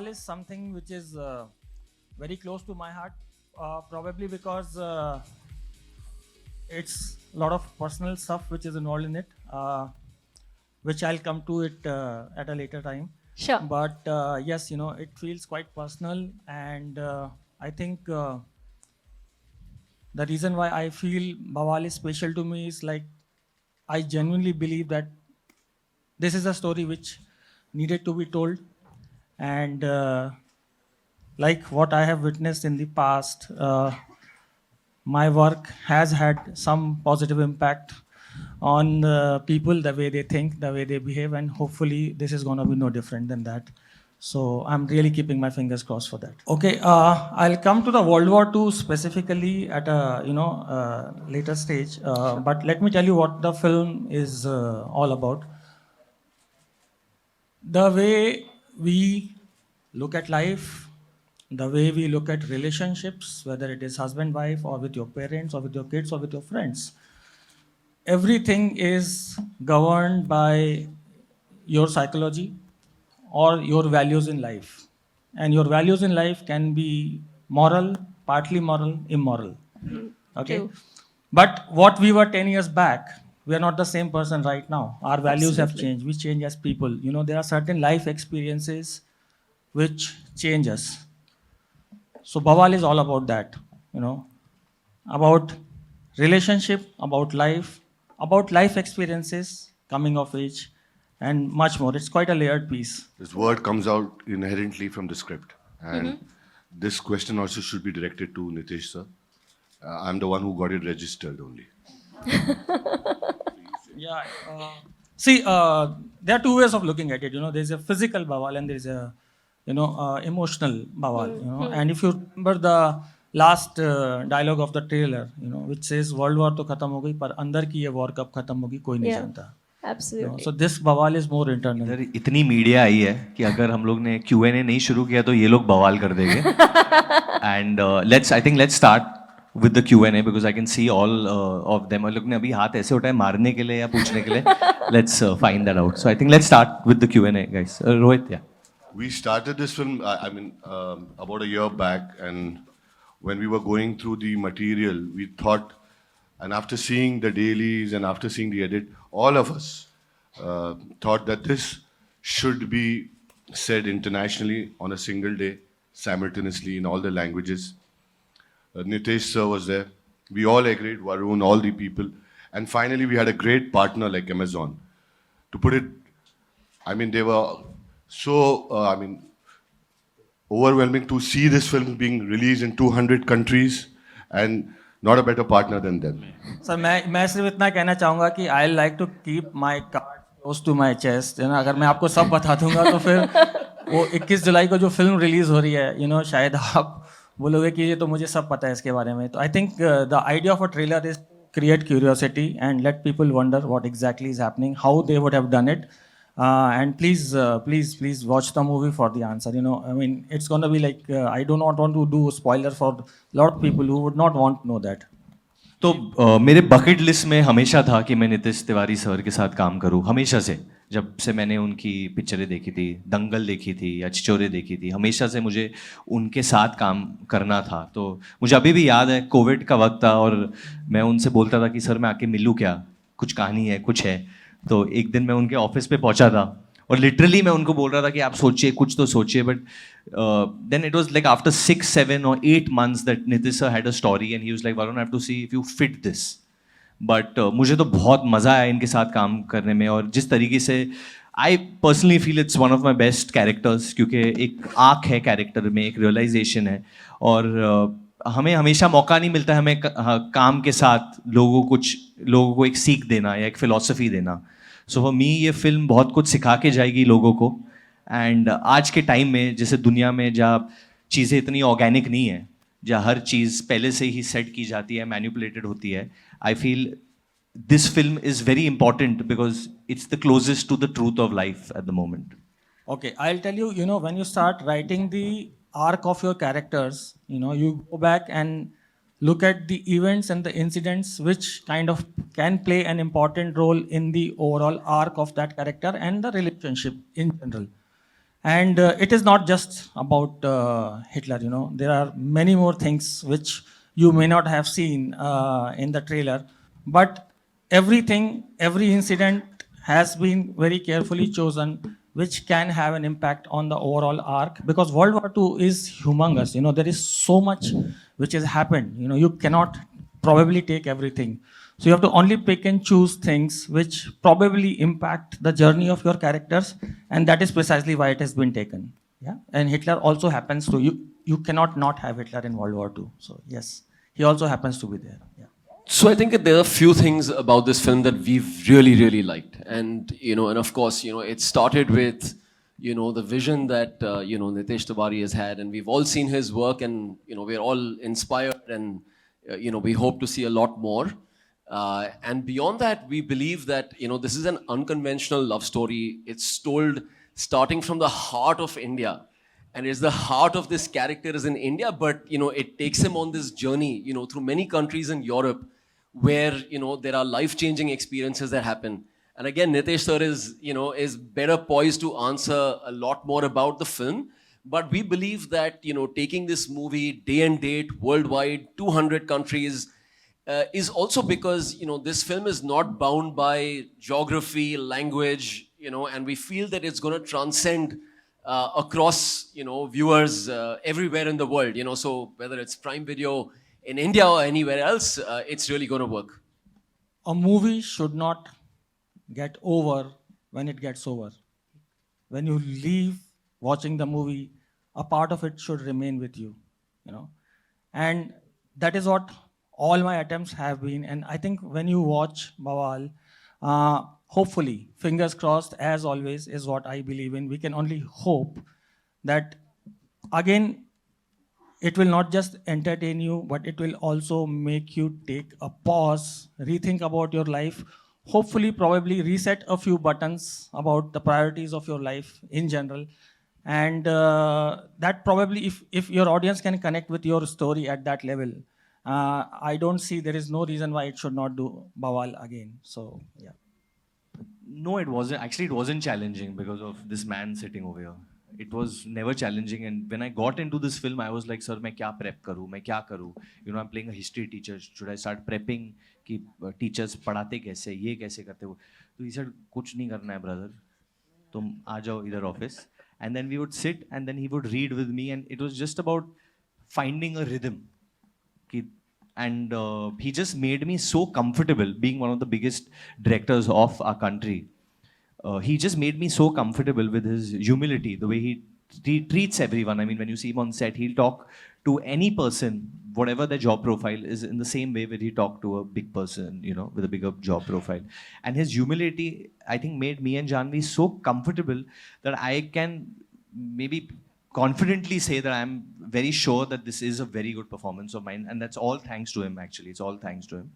Bawaal is something which is very close to my heart, probably because it's a lot of personal stuff which is involved in it, which I'll come to it at a later time. Sure. But yes, it feels quite personal, and I think the reason why I feel Bawaal is special to me is like I genuinely believe that this is a story which needed to be told, and like what I have witnessed in the past, my work has had some positive impact on people, the way they think, the way they behave, and hopefully this is going to be no different than that. So I'm really keeping my fingers crossed for that. Okay, I'll come to the World War II specifically at a later stage, but let me tell you what the film is all about. The way we look at life, the way we look at relationships, whether it is husband, wife, or with your parents, or with your kids, or with your friends, everything is governed by your psychology or your values in life. And your values in life can be moral, partly moral, immoral. Okay? True. But what we were 10 years back, we are not the same person right now. Our values have Absolutely. changed. We change as people. There are certain life experiences which change us. So Bawal is all about that, about relationship, about life experiences, coming of age, and much more. It's quite a layered piece. This word comes out inherently from the script. And this question also should be directed to Nitesh sir. I'm the one who got it registered only. Yeah. See, there are two ways of looking at it. There's a physical Bawal and there's a, emotional Bawal. And if you remember the last dialogue of the trailer, which says World War तो खत्म हो गई पर अंदर की ये war कब खत्म होगी कोई नहीं Yeah. जानता. Absolutely. So this Bawal is more internal. इधर इतनी मीडिया आई है कि अगर हम लोग ने Q&A नहीं शुरू किया तो ये लोग बवाल कर देंगे. And let's start with the Q&A because I can see all of them. लोग ने अभी हाथ ऐसे उठाए मारने के लिए या पूछने के लिए. Let's find that out. So I think let's start with the Q&A, guys. Rohit, yeah. We started this film, about a year back, and when we were going through the material, we thought, and after seeing the dailies and after seeing the edit, all of us thought that this should be said internationally on a single day, simultaneously in all the languages. Nitesh sir was there. We all agreed, Varun, all the people. And finally, we had a great partner like Amazon. To put it, they were so, overwhelming to see this film being released in 200 countries and not a better partner than them. Sir मैं सिर्फ इतना कहना चाहूँगा कि I like to keep my card close to my chest. अगर मैं आपको सब बता दूंगा तो फिर वो 21 जुलाई को जो फिल्म रिलीज हो रही है शायद आप बोलोगे कि ये तो मुझे सब पता है इसके बारे में. तो I think the idea of a trailer is create curiosity and let people wonder what exactly is happening, how they would have done it. And please watch the movie for the answer. It's going to be like, I do not want to do spoiler for a lot of people who would not want to know that. तो मेरे bucket list में हमेशा था कि मैं Nitish Tiwari sir के साथ काम करूं. हमेशा से, जब से मैंने उनकी पिक्चरें देखी थी, दंगल देखी थी या छिछोरे देखी थी, हमेशा से मुझे उनके साथ काम करना था. तो मुझे अभी भी याद है कोविड का वक्त था और मैं उनसे बोलता था कि सर मैं आके मिलूं क्या, कुछ कहानी है, कुछ है. तो एक दिन मैं उनके ऑफिस पे पहुंचा था और लिटरली मैं उनको बोल रहा था कि आप सोचिए, कुछ तो सोचिए. But then it was like after 6, 7 or 8 months that Nitish sir had a story and he was like, Varun, I have to see if you fit this. But मुझे तो बहुत मज़ा आया इनके साथ काम करने में. और जिस तरीके से I personally feel it's one of my best characters, क्योंकि एक आँख है कैरेक्टर में, एक रियलाइजेशन है. और हमें हमेशा मौका नहीं मिलता है हमें काम के साथ लोगों को एक सीख देना या एक फ़िलॉसफी देना. सो फॉर मी ये फिल्म बहुत कुछ सिखा के जाएगी लोगों को. एंड आज के टाइम में जैसे दुनिया में जहाँ चीज़ें इतनी ऑर्गेनिक नहीं है, जहाँ हर चीज़ पहले से ही सेट की जाती है, मैनिपुलेटेड होती है, I feel this film is very important because it's the closest to the truth of life at the moment. Okay, I'll tell you, when you start writing the arc of your characters, you go back and look at the events and the incidents which kind of can play an important role in the overall arc of that character and the relationship in general. And it is not just about Hitler, you know. There are many more things which you may not have seen in the trailer. But everything, every incident has been very carefully chosen, which can have an impact on the overall arc. Because World War II is humongous. You know, there is so much which has happened. You know, you cannot probably take everything. So you have to only pick and choose things which probably impact the journey of your characters, and that is precisely why it has been taken. Yeah, and Hitler also happens to you. You cannot not have Hitler in World War II. So yes, he also happens to be there. Yeah. So I think that there are a few things about this film that we've really, really liked, and and of course, it started with, the vision that Nitesh Tiwari has had, and we've all seen his work, and we're all inspired, and we hope to see a lot more. And beyond that, we believe that this is an unconventional love story. It's told starting from the heart of India, and it's the heart of this character is in India, but it takes him on this journey through many countries in Europe where there are life-changing experiences that happen. And again, Nitesh sir is better poised to answer a lot more about the film. But we believe that taking this movie day and date worldwide, 200 countries, is also because this film is not bound by geography, language, and we feel that it's going to transcend across viewers everywhere in the world. So whether it's Prime Video in India or anywhere else, it's really going to work. A movie should not get over when it gets over. When you leave watching the movie, a part of it should remain with you, and that is what all my attempts have been. And I think when you watch Bawaal, hopefully, fingers crossed, as always, is what I believe in. We can only hope that, again, it will not just entertain you, but it will also make you take a pause, rethink about your life, hopefully, probably reset a few buttons about the priorities of your life in general. And that probably, if your audience can connect with your story at that level, I don't see there is no reason why it should not do Bawaal again. So, yeah. No, it wasn't. Actually, it wasn't challenging because of this man sitting over here. It was never challenging. And when I got into this film, I was like, sir, मैं क्या prep करूँ? मैं क्या करूँ? I'm playing a history teacher. Should I start prepping कि teachers पढ़ाते कैसे? ये कैसे करते वो? तो he said, कुछ नहीं करना है, brother. तुम आ जाओ इधर office. And then we would sit and then he would read with me. And it was just about finding a rhythm. And he just made me so comfortable being one of the biggest directors of our country. He just made me so comfortable with his humility, the way he treats everyone. I mean, when you see him on set, he'll talk to any person, whatever their job profile is, in the same way where he talked to a big person, with a bigger job profile. And his humility, I think, made me and Janhvi so comfortable that I can maybe confidently say that I'm very sure that this is a very good performance of mine, and that's all thanks to him, actually. It's all thanks to him.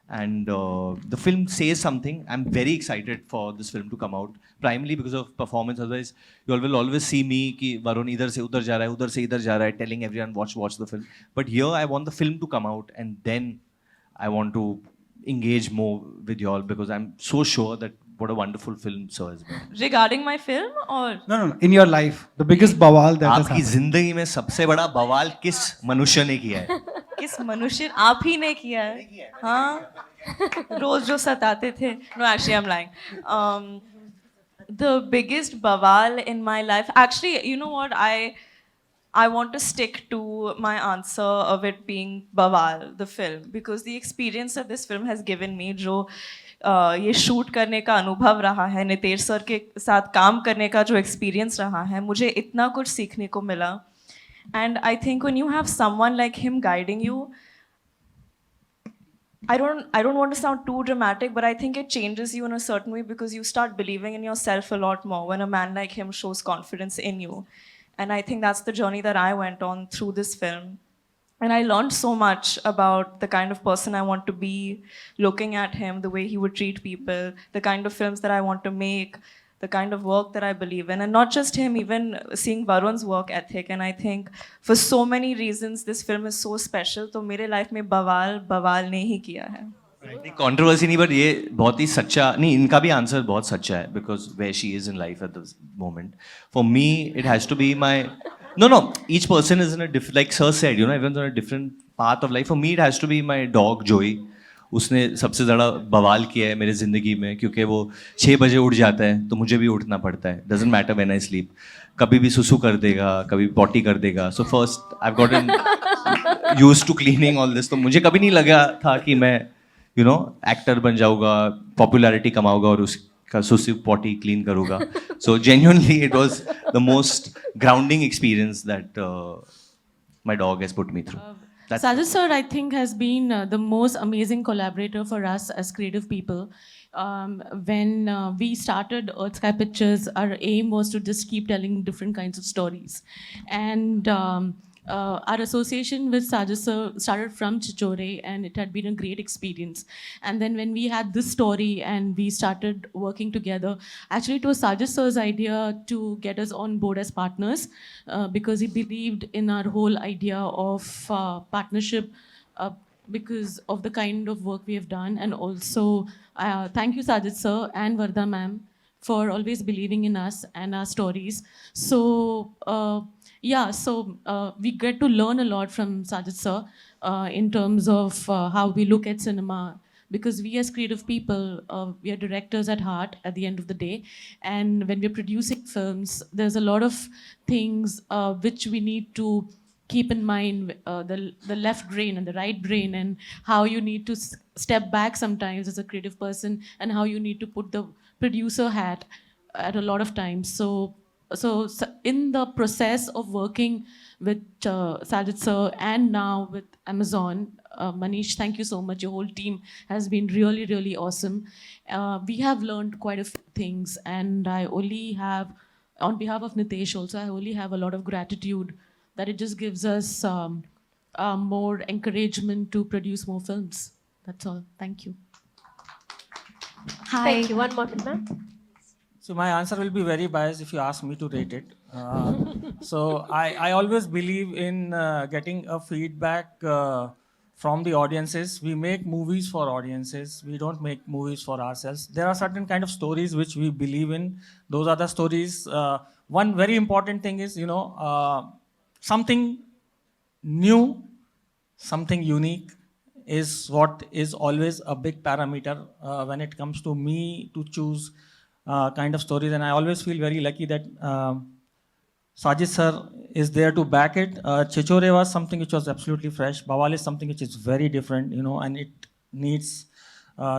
And the film says something. I'm very excited for this film to come out, primarily because of performance. Otherwise, you all will always see me कि Varun इधर से उधर जा रहा है, उधर से इधर जा रहा है, telling everyone watch the film. But here I want the film to come out, and then I want to engage more with you all because I'm so sure that what a wonderful film sir has been. Regarding my film or? No. In your life, the biggest bawal that has आपकी happened. जिंदगी में सबसे बड़ा बवाल किस मनुष्य ने किया है? किस मनुष्य आप ही ने किया है? हाँ, रोज जो सताते थे. No, actually, I'm lying. The biggest bawal in my life. Actually, you know what? I want to stick to my answer of it being Bawaal, the film, because the experience that this film has given me, जो ये shoot करने का अनुभव रहा है, Nitesh sir के साथ काम करने का जो एक्सपीरियंस रहा है, मुझे इतना कुछ सीखने को मिला. And I think when you have someone like him guiding you, I don't want to sound too dramatic, but I think it changes you in a certain way because you start believing in yourself a lot more when a man like him shows confidence in you. And I think that's the journey that I went on through this film. And I learned so much about the kind of person I want to be, looking at him, the way he would treat people, the kind of films that I want to make, the kind of work that I believe in. And not just him, even seeing Varun's work ethic. And I think for so many reasons, this film is so special. So मेरे life में बवाल ने ही किया है. Controversy नहीं, but ये बहुत ही सच्चा नहीं, इनका भी आंसर बहुत सच्चा है, because where she is in life at this moment. For me it has to be my no, each person is in a different, like sir said, everyone's on a different path of life. For me it has to be my dog Joey. उसने सबसे ज़्यादा बवाल किया है मेरे ज़िंदगी में, क्योंकि वो 6 बजे उठ जाता है तो मुझे भी उठना पड़ता है. Doesn't matter when I sleep. कभी भी सुसु कर देगा, कभी पॉटी कर देगा. So first I got an use to cleaning all this. तो मुझे कभी नहीं लगा था कि मैं एक्टर बन जाऊँगा, पॉपुलैरिटी कमाऊँगा और उसका सुसु पॉटी क्लीन करूँगा. So genuinely it was the most grounding experience that my dog has put me through. Sajid sir, I think, has been the most amazing collaborator for us as creative people. When we started Earth Sky Pictures, our aim was to just keep telling different kinds of stories. And our association with Sajid sir started from Chichore, and it had been a great experience. And then when we had this story and we started working together, actually it was Sajid sir's idea to get us on board as partners, because he believed in our whole idea of partnership, because of the kind of work we have done. And also thank you Sajid sir and Vardha ma'am for always believing in us and our stories. So we get to learn a lot from Sajid sir in terms of how we look at cinema, because we as creative people, we are directors at heart at the end of the day. And when we're producing films, there's a lot of things which we need to keep in mind, the left brain and the right brain, and how you need to step back sometimes as a creative person, and how you need to put the producer hat at a lot of times. So in the process of working with Sajid sir and now with Amazon, Manish, thank you so much. Your whole team has been really, really awesome. We have learned quite a few things, and I only have, on behalf of Nitesh also, I only have a lot of gratitude that it just gives us more encouragement to produce more films. That's all. Thank you. Hi. Thank you. One more minute, ma'am. So my answer will be very biased if you ask me to rate it. So I always believe in getting a feedback from the audiences. We make movies for audiences. We don't make movies for ourselves. There are certain kind of stories which we believe in. Those are the stories. One very important thing is, something new, something unique is what is always a big parameter when it comes to me to choose kind of stories. And I always feel very lucky that Sajid sir is there to back it. Chichore was something which was absolutely fresh. Bawaal is something which is very different, and it needs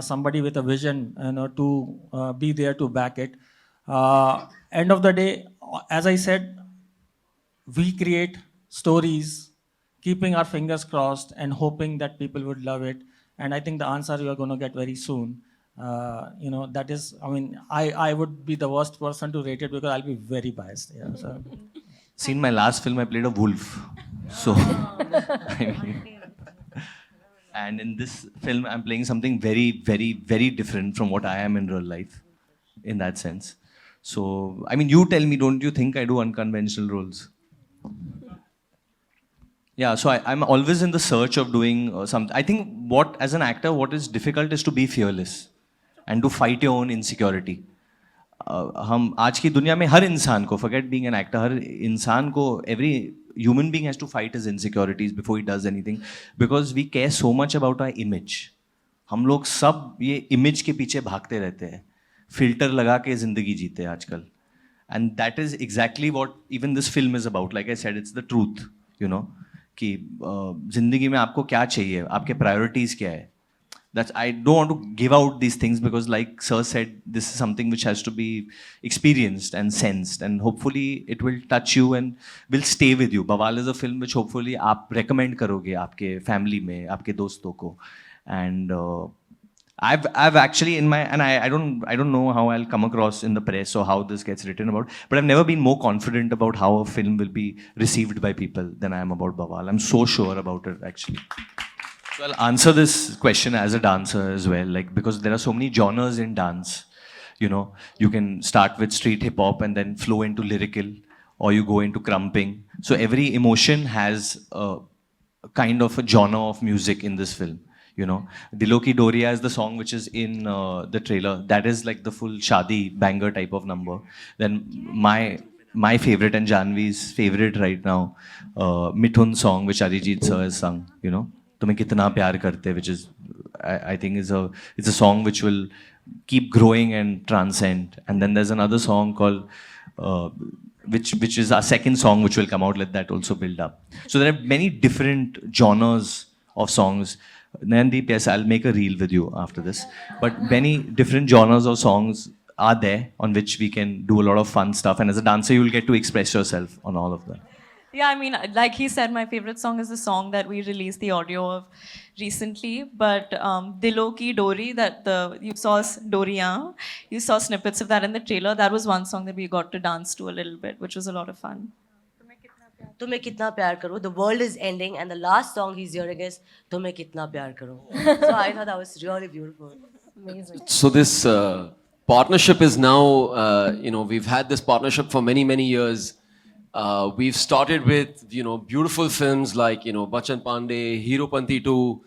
somebody with a vision, to be there to back it. End of the day, as I said, we create stories, keeping our fingers crossed and hoping that people would love it. And I think the answer you are going to get very soon. That is, I would be the worst person to rate it because I'll be very biased. Yeah, so. See, in my last film, I played a wolf. So, and in this film, I'm playing something very, very, very different from what I am in real life, in that sense. So, you tell me, don't you think I do unconventional roles? Yeah, so I'm always in the search of doing something. I think as an actor, what is difficult is to be fearless and to fight your own insecurity. हम आज की दुनिया में हर इंसान को, forget being an actor, हर इंसान को, every human being has to fight his insecurities before he does anything, because we care so much about our image. हम लोग सब ये image के पीछे भागते रहते हैं, filter लगा के ज़िंदगी जीते हैं आजकल. And that is exactly what even this film is about. Like I said, it's the truth, कि ज़िंदगी में आपको क्या चाहिए, आपके priorities क्या है. I don't want to give out these things because, like Sir said, this is something which has to be experienced and sensed, and hopefully it will touch you and will stay with you. Bawaal is a film which hopefully आप recommend करोगे आपके family में, आपके दोस्तों को. And I've actually in my, and I don't know how I'll come across in the press or how this gets written about, but I've never been more confident about how a film will be received by people than I am about Bawaal. I'm so sure about it actually. So I'll answer this question as a dancer as well, because there are so many genres in dance. You can start with street hip hop and then flow into lyrical, or you go into crumping. So every emotion has a kind of a genre of music in this film. You know, Dilo Ki Doriya is the song which is in the trailer. That is like the full shadi banger type of number. Then my favorite and Janhvi's favorite right now, Mithun song which Arijit sir has sung. You know, Tumhe Kitna Pyar Karte, which is I think it's a song which will keep growing and transcend. And then there's another song called which is our second song which will come out. Let that also build up. So there are many different genres of songs. Nayandeep, yes, I'll make a reel with you after this. But many different genres of songs are there on which we can do a lot of fun stuff. And as a dancer, you'll get to express yourself on all of them. Yeah, I mean, like he said, my favorite song is the song that we released the audio of recently. But Dilo Ki Dori, you saw Doriyan, you saw snippets of that in the trailer. That was one song that we got to dance to a little bit, which was a lot of fun. Tumhe kitna pyar karo. The world is ending, and the last song he's hearing is Tumhe kitna pyar karo. So I thought that was really beautiful. Amazing. So this partnership is now, we've had this partnership for many, many years. We've started with, beautiful films like, Bachchan Pandey, Hero Panti 2,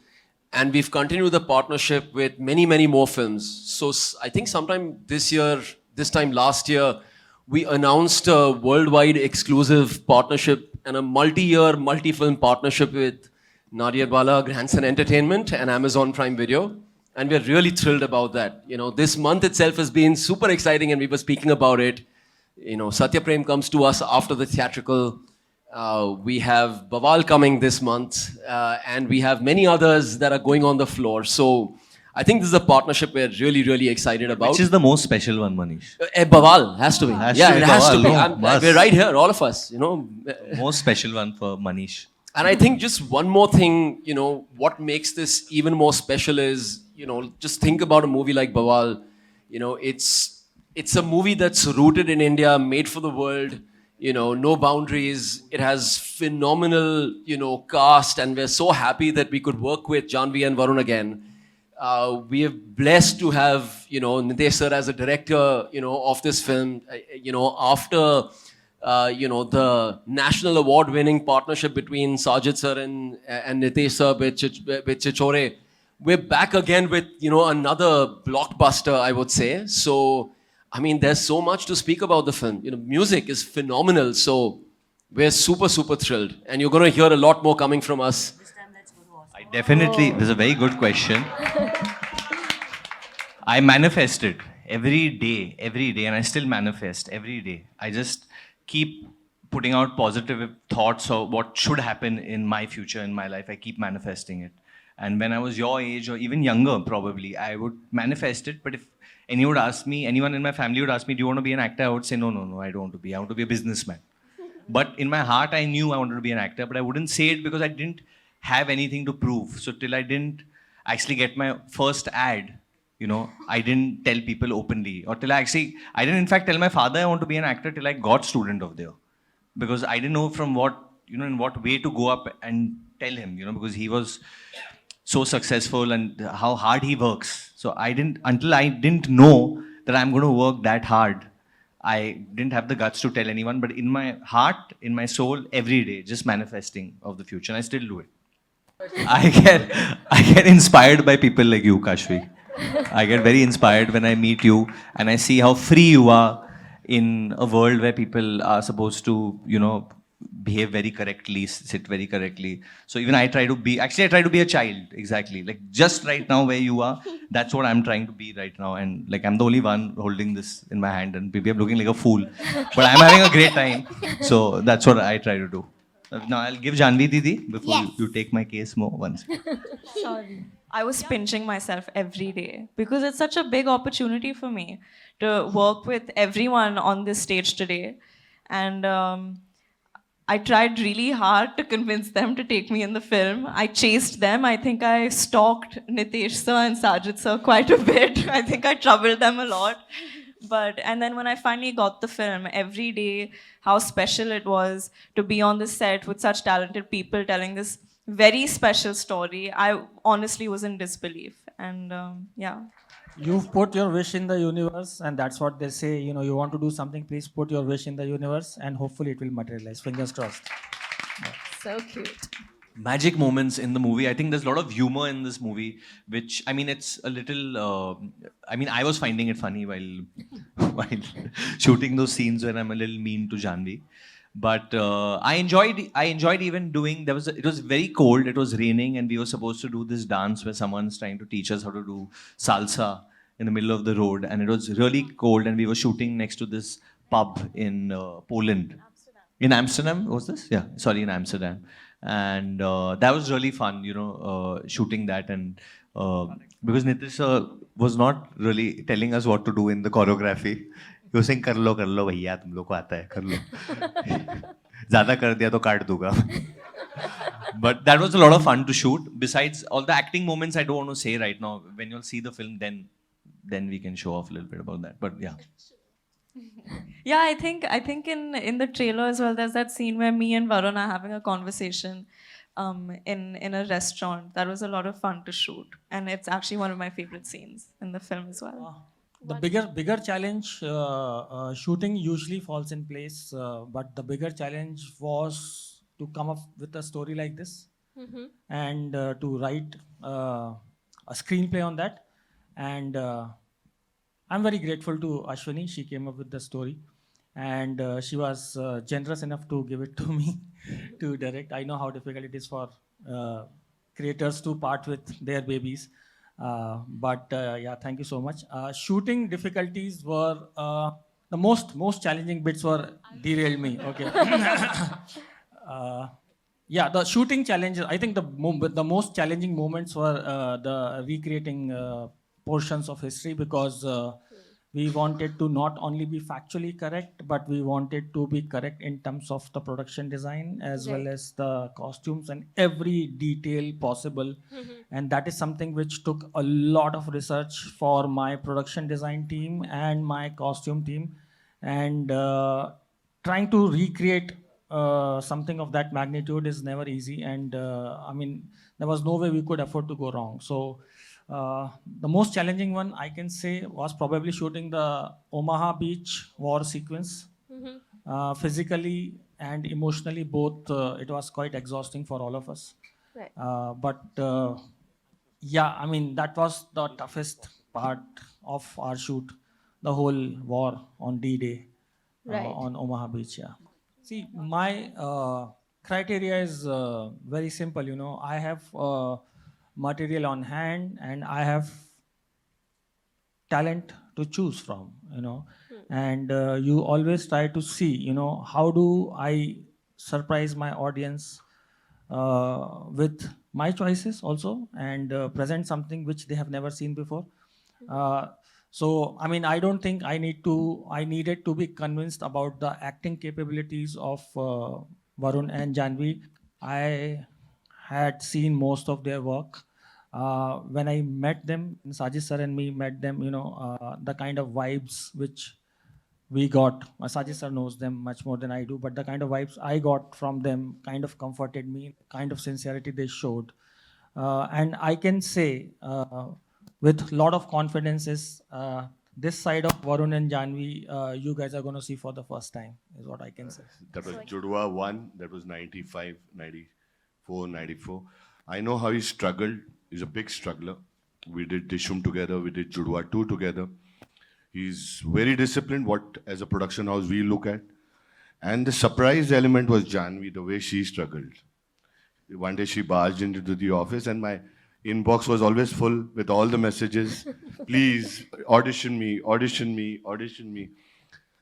and we've continued the partnership with many, many more films. So I think sometime this time last year, we announced a worldwide exclusive partnership and a multi-year, multi-film partnership with Nadiadwala, Grandson Entertainment and Amazon Prime Video. And we're really thrilled about that. This month itself has been super exciting and we were speaking about it. Satya Prem comes to us after the theatrical. We have Bawaal coming this month, and we have many others that are going on the floor. So I think this is a partnership we're really, really excited about. Which is the most special one, Manish? Bawaal has to be. Has yeah, to be it has to Bawaal, be. no, must. We're right here, all of us. Most special one for Manish. And I think just one more thing, what makes this even more special is, just think about a movie like Bawaal. It's a movie that's rooted in India, made for the world, no boundaries. It has phenomenal, cast, and we're so happy that we could work with Janhvi and Varun again. We are blessed to have, Nitesh sir as a director, of this film, after, the national award-winning partnership between Sajid sir and Nitesh sir with Chichore. We're back again with, another blockbuster, I would say. So, I mean, there's so much to speak about the film. Music is phenomenal. So we're super, super thrilled. And you're going to hear a lot more coming from us. I definitely, this is a very good question. I manifested every day, and I still manifest every day. I just keep putting out positive thoughts of what should happen in my future, in my life. I keep manifesting it. And when I was your age or even younger, probably, I would manifest it. But if anyone would ask me, anyone in my family would ask me, do you want to be an actor? I would say, no, I don't want to be. I want to be a businessman. But in my heart, I knew I wanted to be an actor, but I wouldn't say it because I didn't have anything to prove. So till I didn't actually get my first ad, I didn't tell people openly. Or till I didn't in fact tell my father I want to be an actor till I got student of the year. Because I didn't know from what, in what way to go up and tell him, because he was so successful and how hard he works. So until I didn't know that I'm going to work that hard, I didn't have the guts to tell anyone, but in my heart, in my soul, every day, just manifesting of the future, and I still do it. I get inspired by people like you, Kashvi. I get very inspired when I meet you and I see how free you are in a world where people are supposed to, behave very correctly, sit very correctly. So even I try to be a child, exactly. Like just right now where you are, that's what I'm trying to be right now. And like I'm the only one holding this in my hand and maybe I'm looking like a fool. But I'm having a great time. So that's what I try to do. Now I'll give Janhvi Didi before you take my case more once. Sorry. I was pinching myself every day because it's such a big opportunity for me to work with everyone on this stage today. And I tried really hard to convince them to take me in the film. I chased them. I think I stalked Nitesh sir and Sajid sir quite a bit. I think I troubled them a lot. And then when I finally got the film, every day, how special it was to be on the set with such talented people telling this very special story. I honestly was in disbelief. And yeah. You've put your wish in the universe, and that's what they say. You want to do something, please put your wish in the universe, and hopefully it will materialize. Fingers crossed. So cute. magic moments in the movie. I think there's a lot of humor in this movie, which I mean, it's a little. I mean, I was finding it funny while while shooting those scenes where I'm a little mean to Janhvi. But I enjoyed even doing. It was very cold. It was raining, and we were supposed to do this dance where someone's trying to teach us how to do salsa in the middle of the road, and it was really cold, and we were shooting next to this pub in Poland. In Amsterdam, was this? Yeah, sorry, in Amsterdam. And that was really fun, shooting that. And because Nitish was not really telling us what to do in the choreography. He was saying, कर लो भैया, तुम लोग को आता है, कर लो. ज़्यादा कर दिया तो काट दूंगा. But that was a lot of fun to shoot. Besides all the acting moments, I don't want to say right now. When you'll see the film, then we can show off a little bit about that. But yeah. Yeah, I think in the trailer as well, there's that scene where me and Varun are having a conversation in a restaurant. That was a lot of fun to shoot, and it's actually one of my favorite scenes in the film as well. The bigger challenge, shooting usually falls in place, but the bigger challenge was to come up with a story like this and to write a screenplay on that. And I'm very grateful to Ashwini. She came up with the story, and she was generous enough to give it to me to direct. I know how difficult it is for creators to part with their babies. But yeah, thank you so much. Shooting difficulties were the most challenging bits were derailed me. Okay. Yeah, the shooting challenges. I think the most challenging moments were the recreating portions of history, because we wanted to not only be factually correct, but we wanted to be correct in terms of the production design as well as the costumes and every detail possible. And that is something which took a lot of research for my production design team and my costume team. And trying to recreate something of that magnitude is never easy. And I mean, there was no way we could afford to go wrong. So the most challenging one I can say was probably shooting the Omaha Beach war sequence. Physically and emotionally both, it was quite exhausting for all of us. Right. But yeah, I mean, that was the toughest part of our shoot, the whole war on D-Day Right. on Omaha Beach. Yeah. See, my criteria is very simple. I have material on hand and I have talent to choose from. And you always try to see, how do I surprise my audience with my choices also, and present something which they have never seen before. So, I mean, I don't think I needed to be convinced about the acting capabilities of Varun and Janhvi. I had seen most of their work. When I met them, Sajid sir and me met them, the kind of vibes which we got. Sajid sir knows them much more than I do, but the kind of vibes I got from them kind of comforted me, kind of sincerity they showed. And I can say with a lot of confidence is this side of Varun and Janhvi, you guys are going to see for the first time, is what I can say. That was Judwa 1, that was 95, 94, 94. I know how he struggled. He's a big struggler. We did Dishum together, we did Judwa 2 together. He's very disciplined, what as a production house we look at. And the surprise element was Janhvi, the way she struggled. One day she barged into the office and my inbox was always full with all the messages. Please, audition me, audition me, audition me.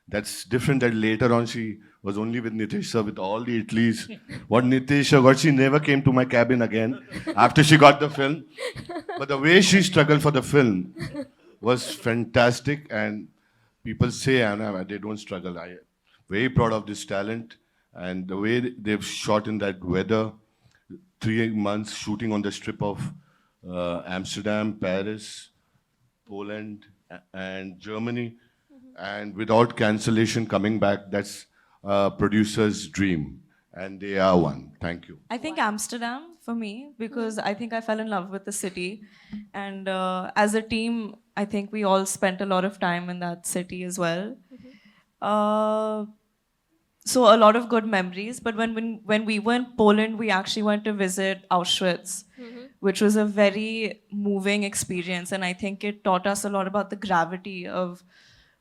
That's different that later on she was only with Nitesh sir with all the Italies. What Nitesh sir got, she never came to my cabin again after she got the film. But the way she struggled for the film was fantastic, and people say Anna, they don't struggle. I'm very proud of this talent and the way they've shot in that weather. 3 months shooting on the strip of Amsterdam, Paris, Poland, and Germany, and without cancellation coming back. That's a producer's dream, and they are one. Thank you. I think Amsterdam for me, because I think I fell in love with the city, and as a team, I think we all spent a lot of time in that city as well. so a lot of good memories. But when we were in Poland, we actually went to visit Auschwitz, which was a very moving experience, and I think it taught us a lot about the gravity of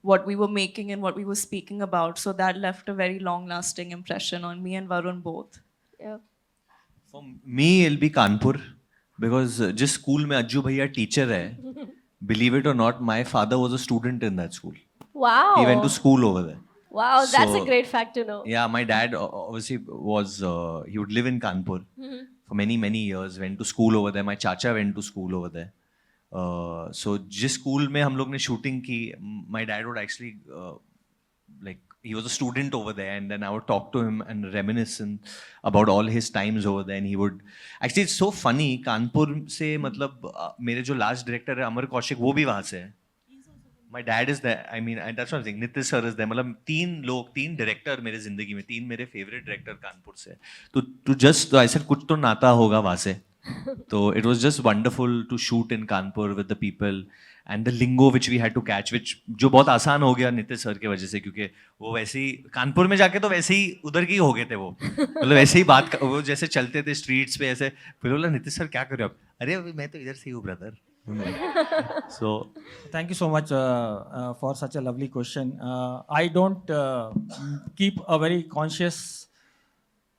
what we were making and what we were speaking about. So that left a very long-lasting impression on me and Varun both. Yeah. For me, it'll be Kanpur because जिस school में अज्जू भैया teacher है, believe it or not, my father was a student in that school. Wow. He went to school over there. Wow, that's a So- great fact to know. Yeah, my dad obviously was, he would live in Kanpur for many, many years, went to school over there. My chacha went to school over there. So जिस school में हम लोग ने shooting की, my dad would actually, like, he was a student over there, and then I would talk to him and reminisce about all his times over there, and he would, actually it's so funny, Kanpur से मतलब मेरे जो last director है अमर कौशिक वो भी वहाँ से है. My dad is there. I mean, that's what I'm saying. Nitesh sir is there. मतलब तीन director मेरे जिंदगी में, तीन मेरे favorite director कानपुर से. तो just I said कुछ तो नाता होगा वहाँ से. So it was just wonderful to shoot in Kanpur with the people and the lingo which we had to catch, which जो बहुत आसान हो गया नितिश सर के वजह से, क्योंकि वो वैसे ही कानपुर में जाके तो वैसे ही उधर की हो गए थे वो, मतलब वैसे ही वो जैसे चलते थे स्ट्रीट्स पे ऐसे, फिर बोला नितिश सर क्या कर रहे हो आप, अरे मैं तो इधर से ही हूँ brother. So Thank you so much for such a lovely question. I don't keep a very conscious.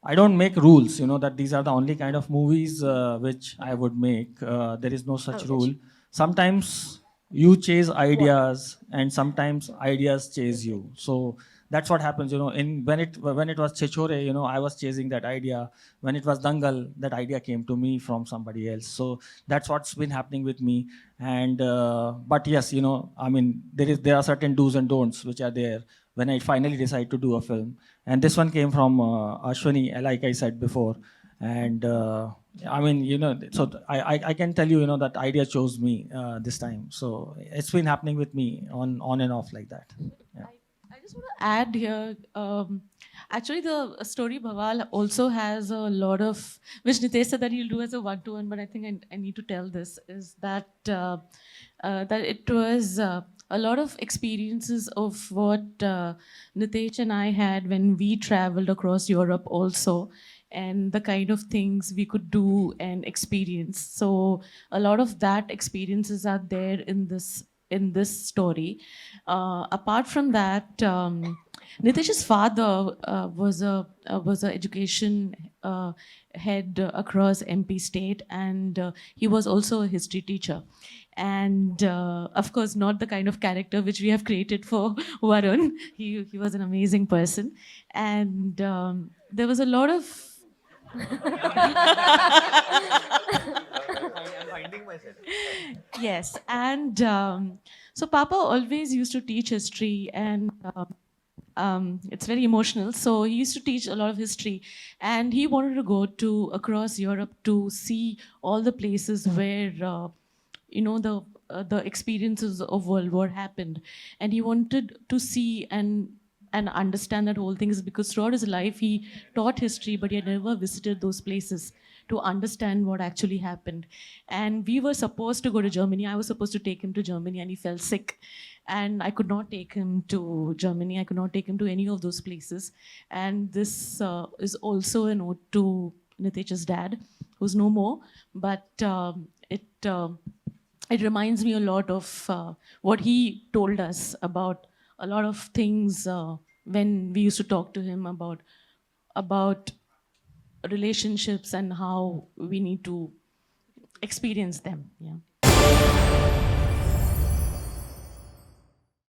I don't make rules, that these are the only kind of movies which I would make. There is no such rule. Sometimes you chase ideas, and sometimes ideas chase you. So that's what happens, when it was Chechore, I was chasing that idea. When it was Dangal, that idea came to me from somebody else. So that's what's been happening with me. And but yes, I mean, there are certain do's and don'ts which are there when I finally decide to do a film. And this one came from Ashwini, like I said before. And I mean, so I can tell you, that idea chose me this time. So it's been happening with me on and off like that. Yeah. I just want to add here, actually the story Bawaal also has a lot of, which Nitesh said that he'll do as a one-to-one, but I think I need to tell this, is that that it was a lot of experiences of what Nitesh and I had when we traveled across Europe also, and the kind of things we could do and experience. So a lot of that experiences are there in this story. Apart from that, Nitesh's father was a education head across MP state, and he was also a history teacher. And of course, not the kind of character which we have created for Varun. He was an amazing person, and there was a lot of yes, and so Papa always used to teach history, and it's very emotional. So he used to teach a lot of history, and he wanted to go to across Europe to see all the places where the experiences of World War happened, and he wanted to see and understand that whole thing, is because throughout his life he taught history, but he had never visited those places to understand what actually happened. And we were supposed to go to Germany. I was supposed to take him to Germany, and he fell sick. And I could not take him to Germany. I could not take him to any of those places. And this is also a note to Nitesh's dad, who's no more. But it reminds me a lot of what he told us about a lot of things when we used to talk to him about relationships and how we need to experience them. Yeah.